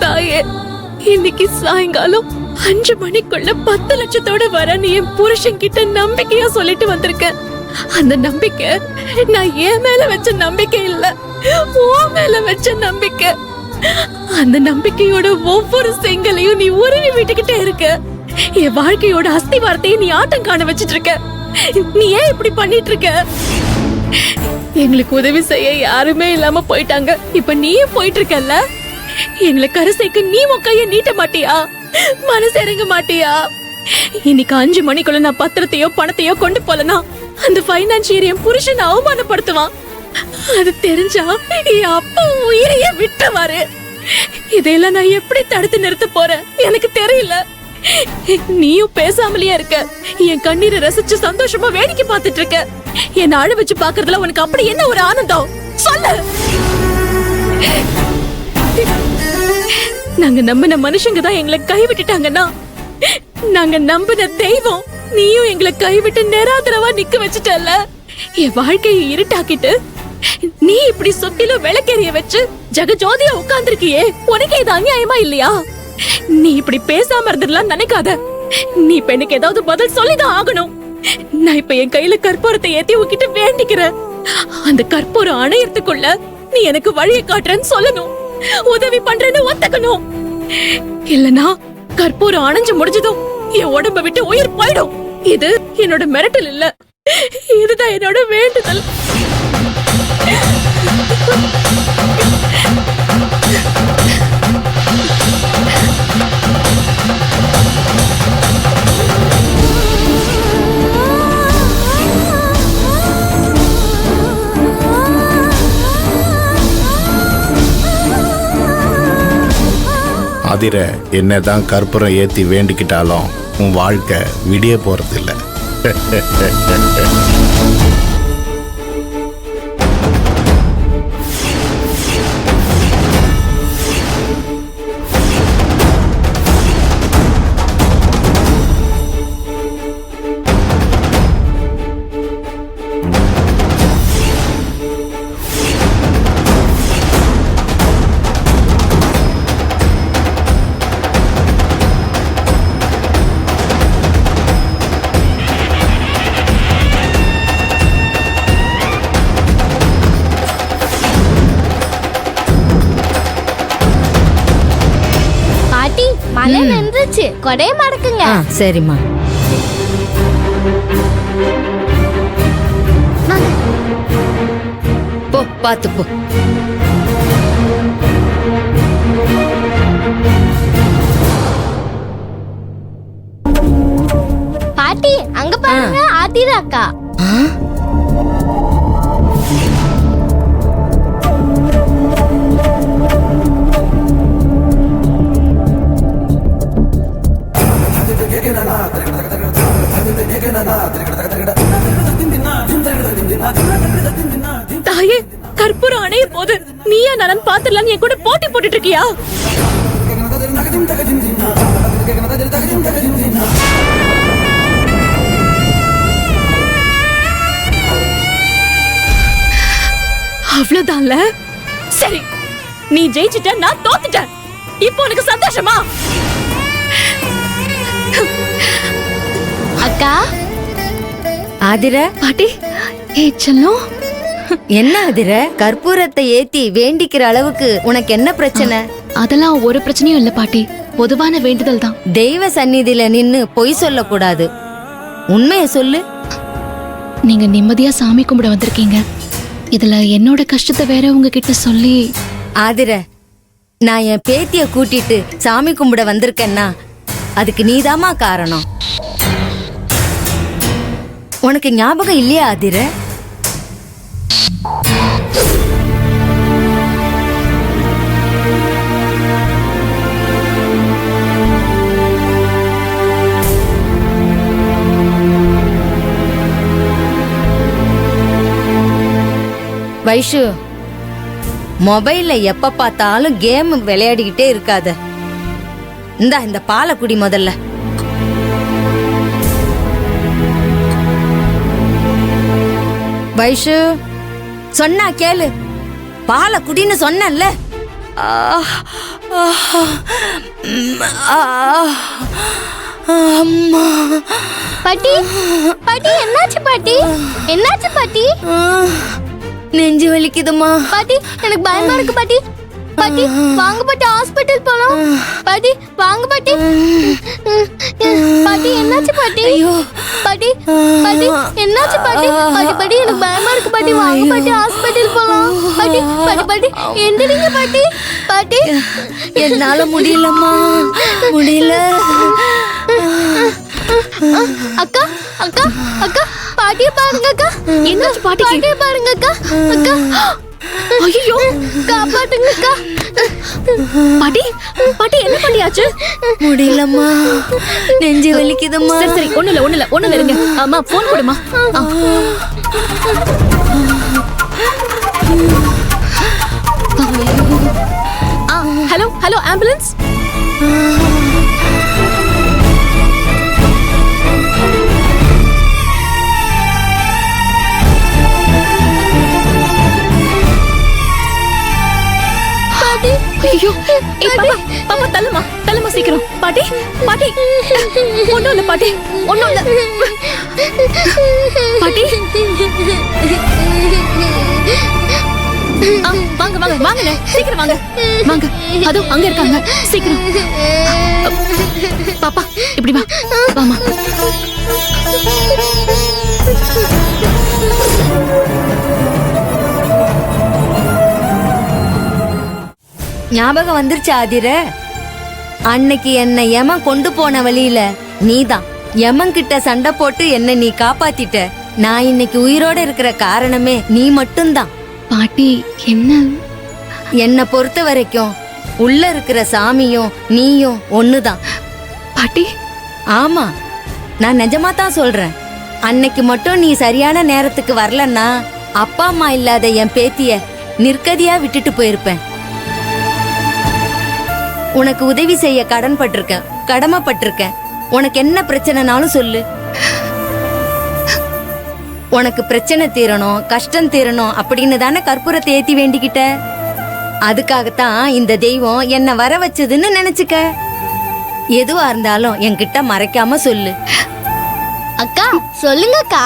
தாயே, இன்னைக்கு சாயங்காலம் 5 மணிக்குள்ள 10 லட்சத்தோட வர நீ என் புருஷன் கிட்ட நம்பிக்கையா சொல்லிட்டு வந்திருக்க. அந்த நம்பிக்கை நான் என் மேல வச்ச நம்பிக்கை இல்ல, உன் மேல வச்ச நம்பிக்கை. அந்த நம்பிக்கையோட ஒவ்வொரு செங்கலையும் நீ உருவி விட்டுக்கிட்டே இருக்க. என் வாழ்க்கையோட அஸ்திவாரத்தையும் நீ ஆட்டம் காண வச்சிட்டு இருக்க. நீ ஏன் இப்படி பண்ணிட்டு இருக்க? எங்களுக்கு உதவி செய்ய யாருமே இல்லாம போயிட்டாங்க. இப்ப நீயும் போயிட்டு இருக்கல்ல, எங்களை கருசைக்கு நீ உன் கைய நீட்ட மாட்டியா? மனசு இறங்க மாட்டியா? இன்னைக்கு 5 மணிக்குள்ள நான் பத்திரத்தையோ பணத்தையோ கொண்டு போலனா அந்த பைனான்சியர் என் புருஷனை அவமானப்படுத்துவான். அது தெரிஞ்சா என் அப்பா உயிரைய விட்டுவாரு. இதையெல்லாம் நான் எப்படி தடுத்து நிறுத்த போறேன் எனக்கு தெரியல. நீயும் பேசாமலேயே இருக்க. என் கண்ணீரை ரசிச்சு சந்தோஷமா வேடிக்கை பார்த்துட்டு இருக்க. என்ன அழ வச்சு பாக்குறதுல உனக்கு அப்படி என்ன ஒரு ஆனந்தம் சொல்லு. நாங்க நம்பின மனுஷங்க தான் எங்களை கைவிட்டுட்டாங்கன்னா, நாங்க நம்பின தெய்வம் நீயும் எங்களை கைவிட்டு நிராதரவா நிக்க வச்சுட்டல்ல. என் வாழ்க்கையை இருட்டாக்கிட்டு நீ இப்படி சுத்திலும் விளக்கெரிய வச்சு ஜெகஜோதியா உட்கார்ந்துருக்கியே, உனக்கு இது அநியாயமா இல்லையா? நீ இப்படி பேசாம இருந்துடலாம் நினைக்காத. நீ இப்ப எனக்கு ஏதாவது பதில் சொல்லிதான் ஆகணும். நான் இப்ப என் கையில கற்பூரத்தை ஏத்தி உன்கிட்ட வேண்டிக்கிறேன். அந்த கற்பூரம் அணையறதுக்குள்ள நீ எனக்கு வழியை காட்டுறேன்னு சொல்லணும், உதவி பண்றேன்னு ஒத்துக்கணும். இல்லனா கற்பூரம் அணைஞ்சு முடிஞ்சதும் என் உடம்ப விட்டு உயிர் போயிடும். இது என்னோட மிரட்டல் இல்ல, இதுதான் என்னோட வேண்டுதல். அதிர என்னதான் கற்பூரம் ஏத்தி வேண்டிக்கிட்டாலும் உன் வாழ்க்கை விடிய போறதில்ல. மழை நின்றுச்சு, கொடைய மடக்குங்க. சரிம்மா. போ, பாத்து போ. பாட்டி அங்க பாருங்க, ஆதிரா அக்கா. தாயே, கற்பூரம் அணைய போது நீயா நான் பாத்துலாம் என் கூட போட்டி போட்டுட்டு இருக்கியா? அவ்வளவுதான்ல. சரி, நீ ஜெயிச்சிட்ட, நான் தோத்துட்டேன். இப்போ உனக்கு சந்தோஷமா? அக்கா. ஆதிர. பாட்டி. செல்லம், என்ன ஆதிர, கற்பூரத்தை ஏத்தி வேண்டிக்கிற அளவுக்கு உனக்கு என்ன பிரச்சனை? அதெல்லாம் ஒரு பிரச்சனையும் இல்ல பாட்டி, பொதுவான வேண்டுதல் தான். தெய்வ சந்நிதியில நின்னு பொய் சொல்ல கூடாது, உண்மையை சொல்லு. நீங்க நிம்மதியா சாமி கும்பிட வந்திருக்கீங்க, இதுல என்னோட கஷ்டத்தை வேற உங்ககிட்ட சொல்லி. ஆதிர, நான் என் பேத்திய கூட்டிட்டு சாமி கும்பிட வந்திருக்கேன்னா அதுக்கு நீதாமா காரணம். உனக்கு ஞாபகம் இல்லையா ஆதிர? வைஷு, மொபைல்ல எப்ப பார்த்தாலும் கேம் விளையாடிக்கிட்டே இருக்காத. இந்த பாலை குடி முதல்ல. வைஷு, சொன்னா கேளு, பாலை குடின்னு சொன்னல. அம்மா. பாட்டி பாட்டி என்னாச்சு பாட்டி? என்னாச்சு பாட்டி? நெஞ்சு வலிக்குதுமா. பாட்டி எனக்கு பயமா இருக்கு பாட்டி. பாட்டி வாங்க பாட்டி ஹாஸ்பிடல் போலாம். பாட்டி வாங்க பாட்டி. பாட்டி என்னாச்சு பாட்டி? ஐயோ. பாட்டி பாட்டி என்னாச்சு பாட்டி? பாட்டி பாட்டி எனக்கு பயமா இருக்கு பாட்டி. வாங்க பாட்டி ஹாஸ்பிடல் போலாம். பாட்டி பாட்டி பாட்டி எந்திரிங்க பாட்டி. பாட்டி என்னால முடியலம்மா, முடியல. அக்கா அக்கா அக்கா பாட்டிய பாருங்க அக்கா. என்னாச்சு பாட்டிக்கு? பாட்டிய பாருங்க அக்கா. அக்கா ஐயோ, காப்பாத்துங்க அக்கா. பாட்டி பாட்டி என்ன பண்ணியாச்சு? முடியலம்மா, நெஞ்சு வலிக்குதும்மா. சரி சரி, ஒண்ணு இல்ல இருங்க. அம்மா போன் கொடுமா. Hello hello ambulance. ஐயோ, ஏய் பாப்பா பாப்பா தள்ளுமா சீக்கிரம். பாட்டி பாட்டி ஒண்ணும் இல்ல பாட்டி, ஒண்ணும் இல்ல பாட்டி. வாங்க சீக்கிரம் வாங்க. அதோ அங்க இருக்காங்க, சீக்கிரம். பாப்பா இப்படி வாமா. ஞாபகம் வந்துருச்சு ஆதிர? அன்னைக்கு என்ன யமன் கொண்டு போன வழியில நீதான் யமன் கிட்ட சண்டை போட்டு என்ன நீ காப்பாத்திட்ட. நான் இன்னைக்கு உயிரோட இருக்கிற காரணமே நீ மட்டும்தான். பாட்டி என்ன? என்னை பொறுத்த வரைக்கும் உள்ள இருக்கிற சாமியும் நீயும் ஒண்ணுதான் பாட்டி. ஆமா, நான் நிஜமா தான் சொல்றேன். அன்னைக்கு மட்டும் நீ சரியான நேரத்துக்கு வரலன்னா அப்பா அம்மா இல்லாத என் பேத்திய நிர்கதியா விட்டுட்டு போயிருப்பேன். உனக்கு உதவி செய்ய கடன்பட்டிருக்கேன், கடமைப்பட்டிருக்கேன். உனக்கு என்ன பிரச்சனைனாலும் சொல்லு. உனக்கு பிரச்சனை தீரணும், கஷ்டம் தீரணும் அப்படின்னு தானே கற்பூரத்தை ஏத்தி வேண்டிக்கிட்ட. அதுக்காகத்தான் இந்த தெய்வம் என்ன வர வச்சதுன்னு நினைச்சுக்க. எதுவா இருந்தாலும் என்கிட்ட மறைக்காம சொல்லு. அக்கா சொல்லுங்க அக்கா.